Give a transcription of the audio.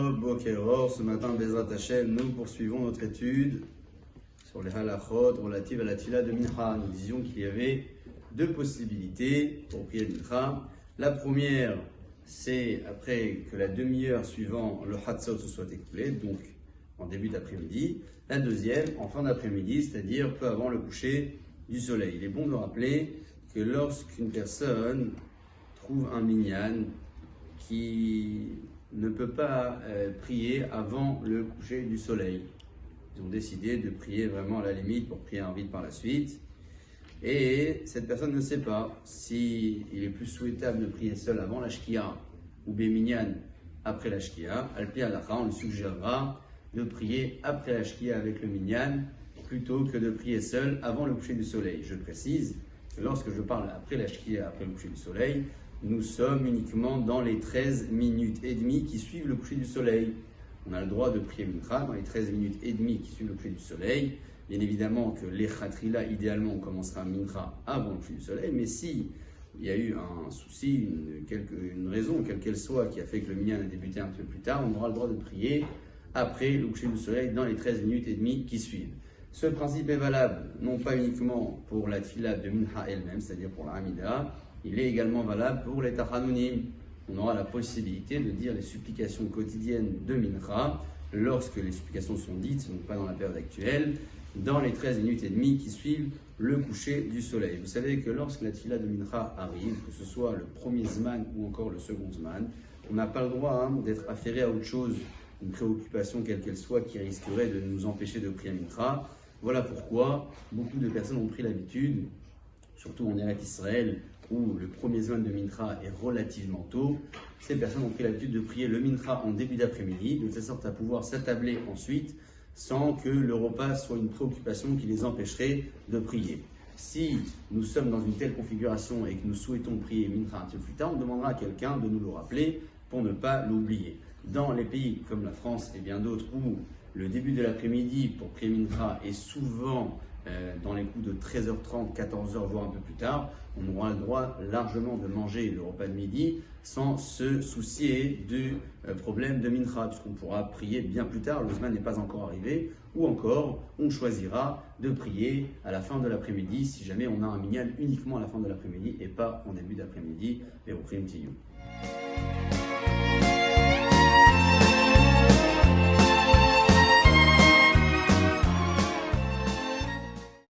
Tov, Boker Or. Ce matin, Bezrat Hashem, nous poursuivons notre étude sur les halachot relatives à la tfila de Mincha. Nous disions qu'il y avait deux possibilités pour prier Mincha. La première, c'est après que la demi-heure suivant le Hatzot se soit écoulée, donc en début d'après-midi. La deuxième, en fin d'après-midi, c'est-à-dire peu avant le coucher du soleil. Il est bon de rappeler que lorsqu'une personne trouve un minyan qui ne peut pas prier avant le coucher du soleil, ils ont décidé de prier vraiment à la limite pour prier en vide par la suite. Et cette personne ne sait pas s'il est plus souhaitable de prier seul avant la shkia ou béminyan après la shkia. Al-Pi Halacha, on lui suggérera de prier après la shkia avec le minyan plutôt que de prier seul avant le coucher du soleil. Je précise que lorsque je parle après la shkia, après le coucher du soleil, nous sommes uniquement dans les 13 minutes et demie qui suivent le coucher du soleil. On a le droit de prier Mincha dans les 13 minutes et demie qui suivent le coucher du soleil. Bien évidemment que les Khatrila, idéalement, on commencera Mincha avant le coucher du soleil, mais si il y a eu un souci, une raison, quelle qu'elle soit, qui a fait que le minyan a débuté un peu plus tard, on aura le droit de prier après le coucher du soleil dans les 13 minutes et demie qui suivent. Ce principe est valable non pas uniquement pour la tfila de Mincha elle-même, c'est-à-dire pour la Hamida, il est également valable pour les Tachanunim. On aura la possibilité de dire les supplications quotidiennes de Mincha lorsque les supplications sont dites, donc pas dans la période actuelle, dans les 13 minutes et demie qui suivent le coucher du soleil. Vous savez que lorsque la tfila de Mincha arrive, que ce soit le premier Zman ou encore le second Zman, on n'a pas le droit d'être affairé à autre chose, une préoccupation quelle qu'elle soit qui risquerait de nous empêcher de prier Mincha. Voilà pourquoi beaucoup de personnes ont pris l'habitude, surtout en Eretz Israël, où le premier Zman de Mincha est relativement tôt, ces personnes ont pris l'habitude de prier le Mincha en début d'après-midi, de telle sorte à pouvoir s'attabler ensuite, sans que le repas soit une préoccupation qui les empêcherait de prier. Si nous sommes dans une telle configuration et que nous souhaitons prier Mincha un peu plus tard, on demandera à quelqu'un de nous le rappeler pour ne pas l'oublier. Dans les pays comme la France et bien d'autres où le début de l'après-midi pour prier Mincha est souvent dans les coups de 13h30, 14h, voire un peu plus tard, on aura le droit largement de manger le repas de midi sans se soucier du problème de Mincha, puisqu'on pourra prier bien plus tard, le Zman n'est pas encore arrivé, ou encore on choisira de prier à la fin de l'après-midi si jamais on a un minyan uniquement à la fin de l'après-midi et pas en début d'après-midi, et au Prim Tiyou.